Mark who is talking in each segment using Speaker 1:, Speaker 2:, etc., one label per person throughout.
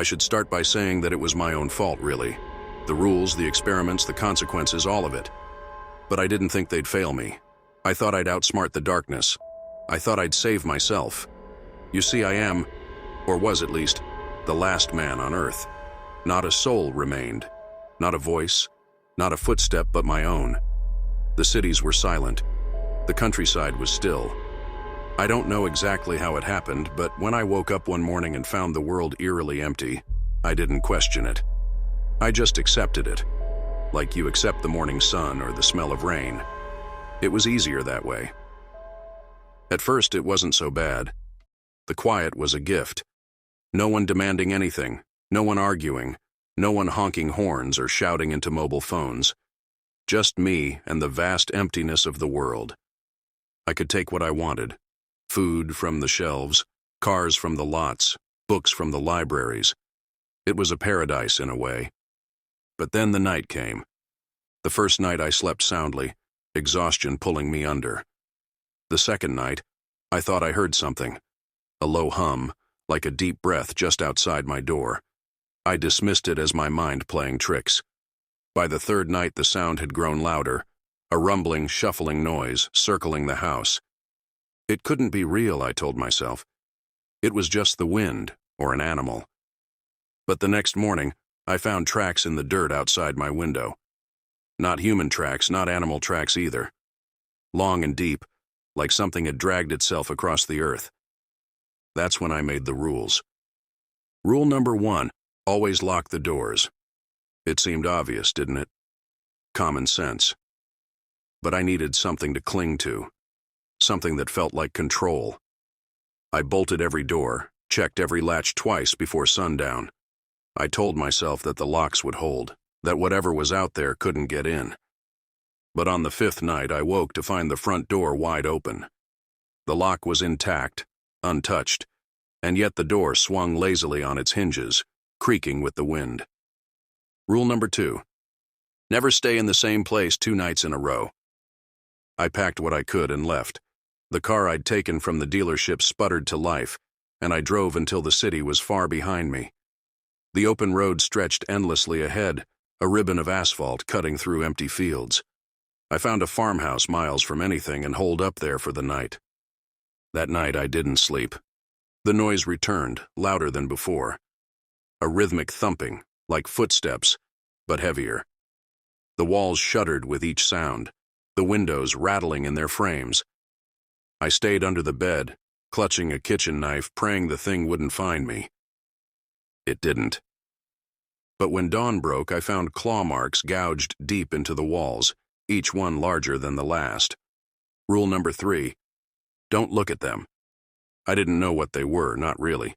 Speaker 1: I should start by saying that it was my own fault, really. The rules, the experiments, the consequences, all of it. But I didn't think they'd fail me. I thought I'd outsmart the darkness. I thought I'd save myself. You see, I am, or was at least, the last man on Earth. Not a soul remained. Not a voice, not a footstep but my own. The cities were silent. The countryside was still. I don't know exactly how it happened, but when I woke up one morning and found the world eerily empty, I didn't question it. I just accepted it, like you accept the morning sun or the smell of rain. It was easier that way. At first, it wasn't so bad. The quiet was a gift. No one demanding anything, no one arguing, no one honking horns or shouting into mobile phones. Just me and the vast emptiness of the world. I could take what I wanted. Food from the shelves, cars from the lots, books from the libraries. It was a paradise in a way. But then the night came. The first night I slept soundly, exhaustion pulling me under. The second night, I thought I heard something. A low hum, like a deep breath just outside my door. I dismissed it as my mind playing tricks. By the third night, the sound had grown louder, a rumbling, shuffling noise circling the house. It couldn't be real, I told myself. It was just the wind, or an animal. But the next morning, I found tracks in the dirt outside my window. Not human tracks, not animal tracks either. Long and deep, like something had dragged itself across the earth. That's when I made the rules. Rule number 1, always lock the doors. It seemed obvious, didn't it? Common sense. But I needed something to cling to. Something that felt like control. I bolted every door, checked every latch twice before sundown. I told myself that the locks would hold, that whatever was out there couldn't get in. But on the 5th night, I woke to find the front door wide open. The lock was intact, untouched, and yet the door swung lazily on its hinges, creaking with the wind. Rule number 2, never stay in the same place 2 nights in a row. I packed what I could and left. The car I'd taken from the dealership sputtered to life, and I drove until the city was far behind me. The open road stretched endlessly ahead, a ribbon of asphalt cutting through empty fields. I found a farmhouse miles from anything and holed up there for the night. That night I didn't sleep. The noise returned, louder than before. A rhythmic thumping, like footsteps, but heavier. The walls shuddered with each sound, the windows rattling in their frames. I stayed under the bed, clutching a kitchen knife, praying the thing wouldn't find me. It didn't. But when dawn broke, I found claw marks gouged deep into the walls, each one larger than the last. Rule number 3, don't look at them. I didn't know what they were, not really.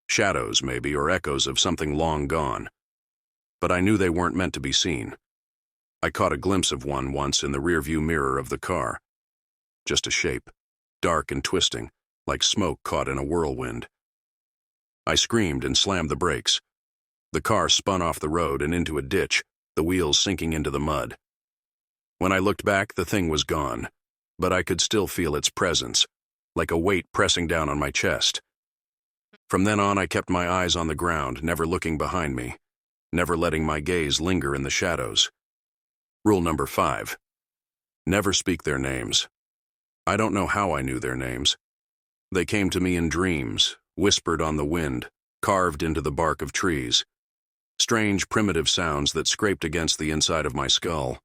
Speaker 1: Shadows, maybe, or echoes of something long gone. But I knew they weren't meant to be seen. I caught a glimpse of one once in the rearview mirror of the car. Just a shape, dark and twisting, like smoke caught in a whirlwind. I screamed and slammed the brakes. The car spun off the road and into a ditch, the wheels sinking into the mud. When I looked back, the thing was gone, but I could still feel its presence, like a weight pressing down on my chest. From then on, I kept my eyes on the ground, never looking behind me, never letting my gaze linger in the shadows. Rule number 5, never speak their names. I don't know how I knew their names. They came to me in dreams, whispered on the wind, carved into the bark of trees. Strange, primitive sounds that scraped against the inside of my skull.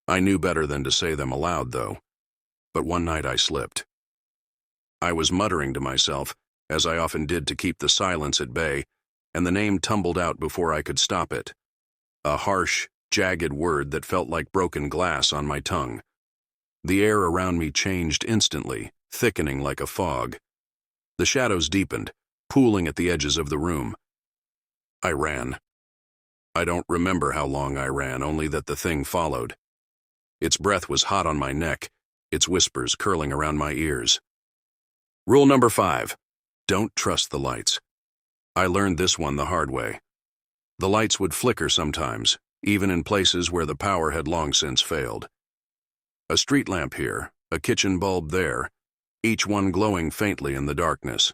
Speaker 1: I knew better than to say them aloud, though. But one night I slipped. I was muttering to myself, as I often did to keep the silence at bay, and the name tumbled out before I could stop it. A harsh, jagged word that felt like broken glass on my tongue. The air around me changed instantly, thickening like a fog. The shadows deepened, pooling at the edges of the room. I ran. I don't remember how long I ran, only that the thing followed. Its breath was hot on my neck, its whispers curling around my ears. Rule number 5, don't trust the lights. I learned this one the hard way. The lights would flicker sometimes, even in places where the power had long since failed. A street lamp here, a kitchen bulb there, each one glowing faintly in the darkness.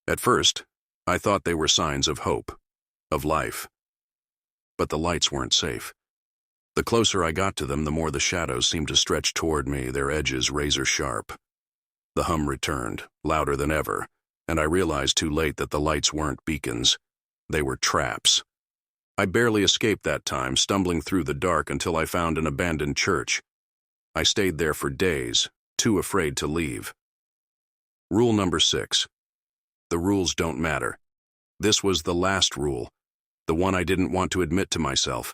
Speaker 1: At first, I thought they were signs of hope, of life. But the lights weren't safe. The closer I got to them, the more the shadows seemed to stretch toward me, their edges razor sharp. The hum returned, louder than ever, and I realized too late that the lights weren't beacons. They were traps. I barely escaped that time, stumbling through the dark until I found an abandoned church. I stayed there for days, too afraid to leave. Rule number 6. The rules don't matter. This was the last rule, the one I didn't want to admit to myself.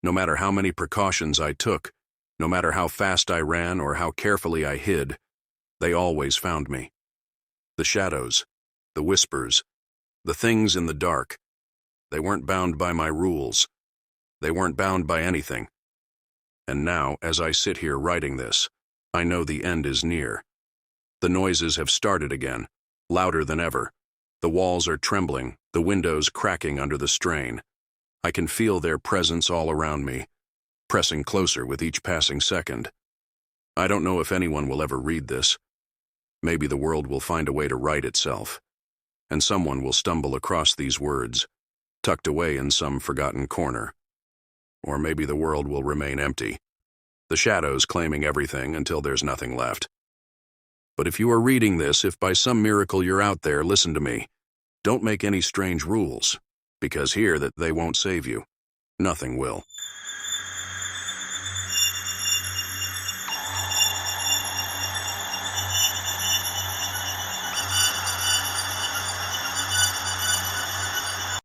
Speaker 1: No matter how many precautions I took, no matter how fast I ran or how carefully I hid, they always found me. The shadows, the whispers, the things in the dark, they weren't bound by my rules. They weren't bound by anything. And now, as I sit here writing this, I know the end is near. The noises have started again, louder than ever. The walls are trembling, the windows cracking under the strain. I can feel their presence all around me, pressing closer with each passing second. I don't know if anyone will ever read this. Maybe the world will find a way to right itself, and someone will stumble across these words, tucked away in some forgotten corner. Or maybe the world will remain empty, the shadows claiming everything until there's nothing left. But if you are reading this, if by some miracle you're out there, listen to me. Don't make any strange rules, because here that they won't save you. Nothing will.